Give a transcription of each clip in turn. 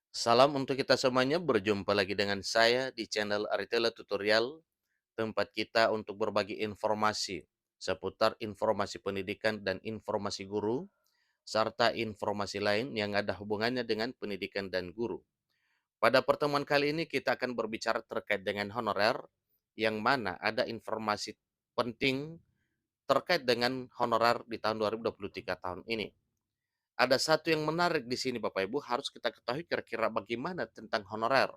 Salam untuk kita semuanya, berjumpa lagi dengan saya di channel Aritela Tutorial, tempat kita untuk berbagi informasi seputar informasi pendidikan dan informasi guru, serta informasi lain yang ada hubungannya dengan pendidikan dan guru. Pada pertemuan kali ini kita akan berbicara terkait dengan honorer, yang mana ada informasi penting terkait dengan honorer di tahun 2023 tahun ini. Ada satu yang menarik di sini Bapak Ibu, harus kita ketahui kira-kira bagaimana tentang honorer.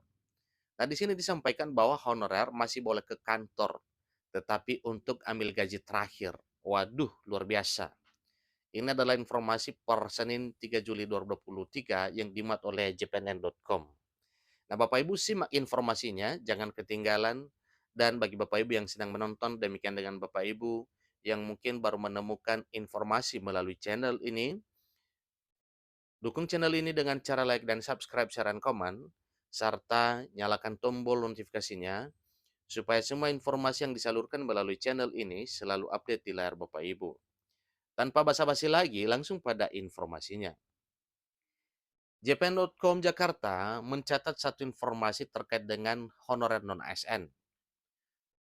Nah, di sini disampaikan bahwa honorer masih boleh ke kantor, tetapi untuk ambil gaji terakhir. Waduh, luar biasa. Ini adalah informasi per Senin 3 Juli 2023 yang dimuat oleh jpnn.com. Nah, Bapak Ibu simak informasinya, jangan ketinggalan. Dan bagi Bapak Ibu yang sedang menonton, demikian dengan Bapak Ibu yang mungkin baru menemukan informasi melalui channel ini, dukung channel ini dengan cara like dan subscribe, share, dan komen, serta nyalakan tombol notifikasinya supaya semua informasi yang disalurkan melalui channel ini selalu update di layar Bapak Ibu. Tanpa basa-basi lagi, langsung pada informasinya. JPN.com Jakarta mencatat satu informasi terkait dengan honorer non-ASN.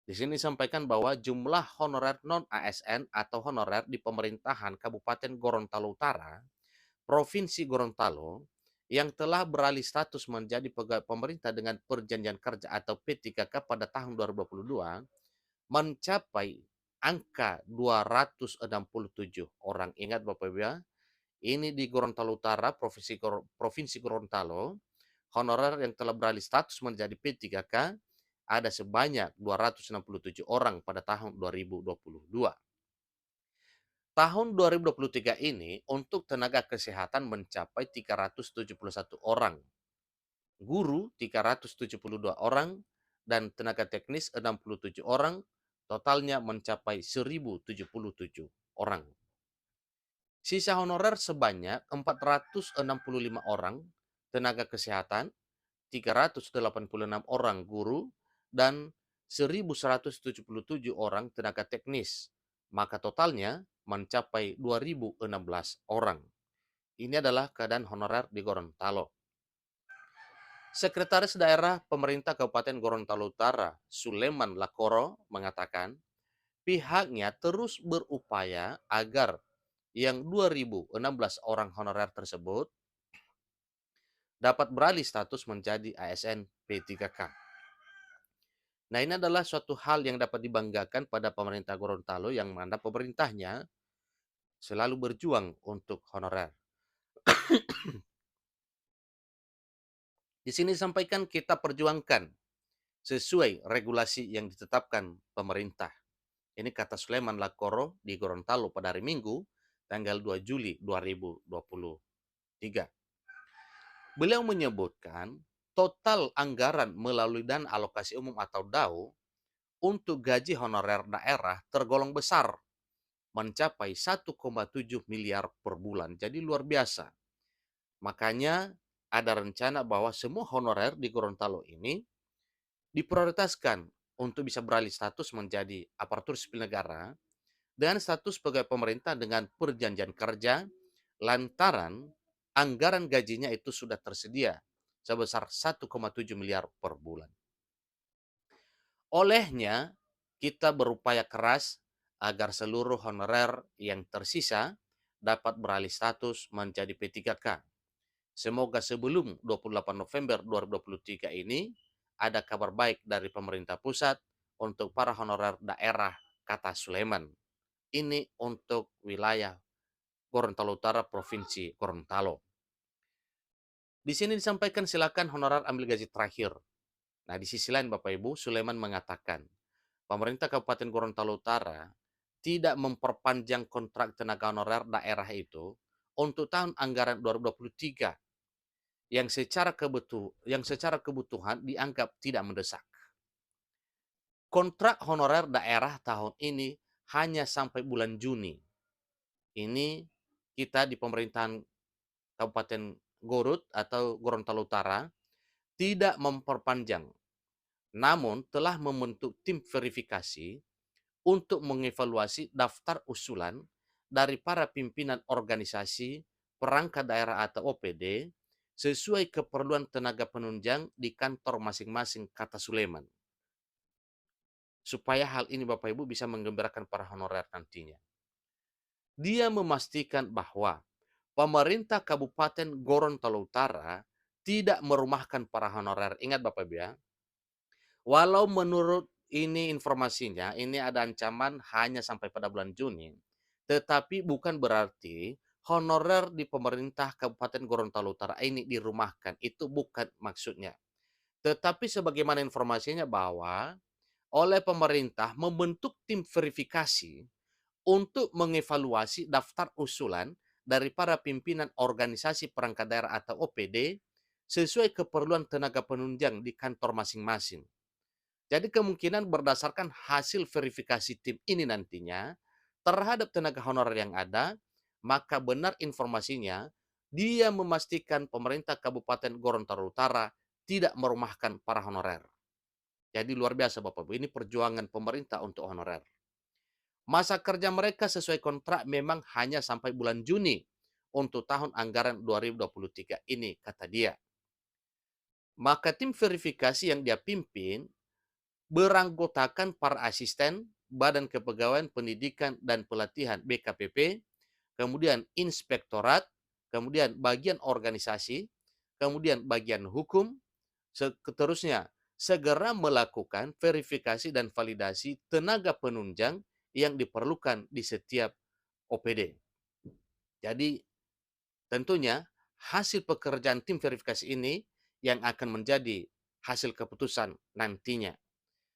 Di sini disampaikan bahwa jumlah honorer non-ASN atau honorer di pemerintahan Kabupaten Gorontalo Utara, Provinsi Gorontalo, yang telah beralih status menjadi pegawai pemerintah dengan perjanjian kerja atau P3K pada tahun 2022 mencapai angka 267 orang. Ingat Bapak Ibu ya, ini di Gorontalo Utara, Provinsi Gorontalo, honorer yang telah beralih status menjadi P3K ada sebanyak 267 orang pada tahun 2022. Tahun 2023 ini untuk tenaga kesehatan mencapai 371 orang, guru 372 orang, dan tenaga teknis 67 orang, totalnya mencapai 1.077 orang. Sisa honorer sebanyak 465 orang tenaga kesehatan, 386 orang guru, dan 1.177 orang tenaga teknis. Maka totalnya mencapai 2.016 orang. Ini adalah keadaan honorer di Gorontalo. Sekretaris Daerah Pemerintah Kabupaten Gorontalo Utara, Suleman Lakoro, mengatakan pihaknya terus berupaya agar yang 2.016 orang honorer tersebut dapat beralih status menjadi ASN P3K. Nah, ini adalah suatu hal yang dapat dibanggakan pada pemerintah Gorontalo yang mana pemerintahnya selalu berjuang untuk honorer. Di sini disampaikan kita perjuangkan sesuai regulasi yang ditetapkan pemerintah. Ini kata Suleman Lakoro di Gorontalo pada hari Minggu, tanggal 2 Juli 2023. Beliau menyebutkan total anggaran melalui dana alokasi umum atau DAU untuk gaji honorer daerah tergolong besar, mencapai 1,7 miliar per bulan. Jadi luar biasa. Makanya ada rencana bahwa semua honorer di Gorontalo ini diprioritaskan untuk bisa beralih status menjadi aparatur sipil negara dengan status pegawai pemerintah dengan perjanjian kerja, lantaran anggaran gajinya itu sudah tersedia sebesar 1,7 miliar per bulan. Olehnya, kita berupaya keras agar seluruh honorer yang tersisa dapat beralih status menjadi P3K. Semoga sebelum 28 November 2023 ini ada kabar baik dari pemerintah pusat untuk para honorer daerah, kata Suleman. Ini untuk wilayah Gorontalo Utara, Provinsi Gorontalo. Di sini disampaikan silakan honorer ambil gaji terakhir. Nah, di sisi lain Bapak Ibu, Suleman mengatakan, pemerintah Kabupaten Gorontalo Utara tidak memperpanjang kontrak tenaga honorer daerah itu untuk tahun anggaran 2023 yang secara kebutuhan dianggap tidak mendesak. Kontrak honorer daerah tahun ini hanya sampai bulan Juni. Ini kita di pemerintahan Kabupaten Gorut atau Gorontalo Utara tidak memperpanjang, namun telah membentuk tim verifikasi untuk mengevaluasi daftar usulan dari para pimpinan organisasi perangkat daerah atau OPD sesuai keperluan tenaga penunjang di kantor masing-masing, kata Suleman. Supaya hal ini Bapak Ibu bisa menggembirakan para honorer nantinya. Dia memastikan bahwa pemerintah Kabupaten Gorontalo Utara tidak merumahkan para honorer. Ingat Bapak Ibu ya, walau menurut ini informasinya, ini ada ancaman hanya sampai pada bulan Juni, tetapi bukan berarti honorer di pemerintah Kabupaten Gorontalo Utara ini dirumahkan. Itu bukan maksudnya. Tetapi sebagaimana informasinya bahwa oleh pemerintah membentuk tim verifikasi untuk mengevaluasi daftar usulan dari para pimpinan organisasi perangkat daerah atau OPD sesuai keperluan tenaga penunjang di kantor masing-masing. Jadi kemungkinan berdasarkan hasil verifikasi tim ini nantinya terhadap tenaga honorer yang ada, maka benar informasinya dia memastikan pemerintah Kabupaten Gorontalo Utara tidak merumahkan para honorer. Jadi luar biasa Bapak Ibu, ini perjuangan pemerintah untuk honorer. Masa kerja mereka sesuai kontrak memang hanya sampai bulan Juni untuk tahun anggaran 2023 ini, kata dia. Maka tim verifikasi yang dia pimpin beranggotakan para asisten Badan Kepegawaian Pendidikan dan Pelatihan BKPP, kemudian inspektorat, kemudian bagian organisasi, kemudian bagian hukum, seterusnya segera melakukan verifikasi dan validasi tenaga penunjang yang diperlukan di setiap OPD. Jadi tentunya hasil pekerjaan tim verifikasi ini yang akan menjadi hasil keputusan nantinya.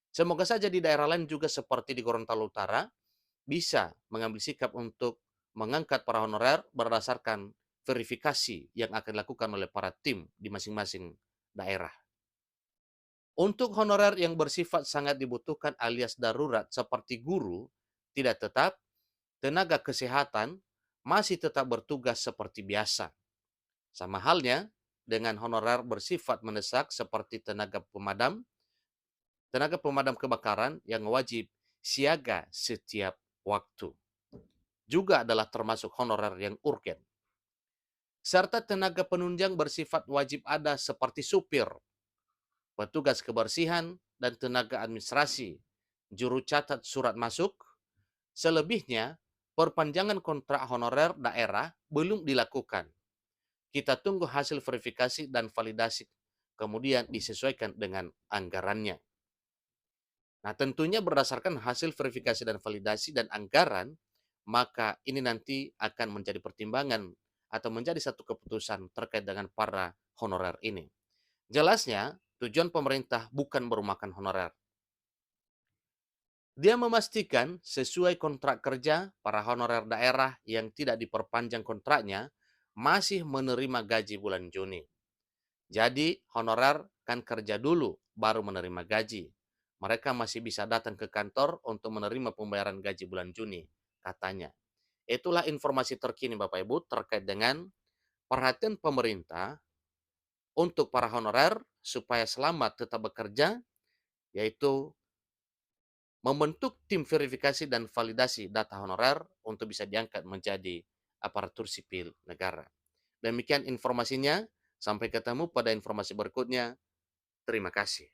Semoga saja di daerah lain juga seperti di Gorontalo Utara bisa mengambil sikap untuk mengangkat para honorer berdasarkan verifikasi yang akan dilakukan oleh para tim di masing-masing daerah. Untuk honorer yang bersifat sangat dibutuhkan alias darurat seperti guru, tidak tetap, tenaga kesehatan masih tetap bertugas seperti biasa. Sama halnya dengan honorer bersifat mendesak seperti tenaga pemadam kebakaran yang wajib siaga setiap waktu. Juga adalah termasuk honorer yang urgen. Serta tenaga penunjang bersifat wajib ada seperti supir, petugas kebersihan, dan tenaga administrasi, juru catat surat masuk. Selebihnya, perpanjangan kontrak honorer daerah belum dilakukan. Kita tunggu hasil verifikasi dan validasi, kemudian disesuaikan dengan anggarannya. Nah, tentunya berdasarkan hasil verifikasi dan validasi dan anggaran, maka ini nanti akan menjadi pertimbangan atau menjadi satu keputusan terkait dengan para honorer ini. Jelasnya, tujuan pemerintah bukan merumahkan honorer. Dia memastikan sesuai kontrak kerja, para honorer daerah yang tidak diperpanjang kontraknya masih menerima gaji bulan Juni. Jadi, honorer kan kerja dulu, baru menerima gaji. Mereka masih bisa datang ke kantor untuk menerima pembayaran gaji bulan Juni, katanya. Itulah informasi terkini Bapak Ibu terkait dengan perhatian pemerintah untuk para honorer supaya selamat tetap bekerja, yaitu membentuk tim verifikasi dan validasi data honorer untuk bisa diangkat menjadi aparatur sipil negara. Demikian informasinya, sampai ketemu pada informasi berikutnya. Terima kasih.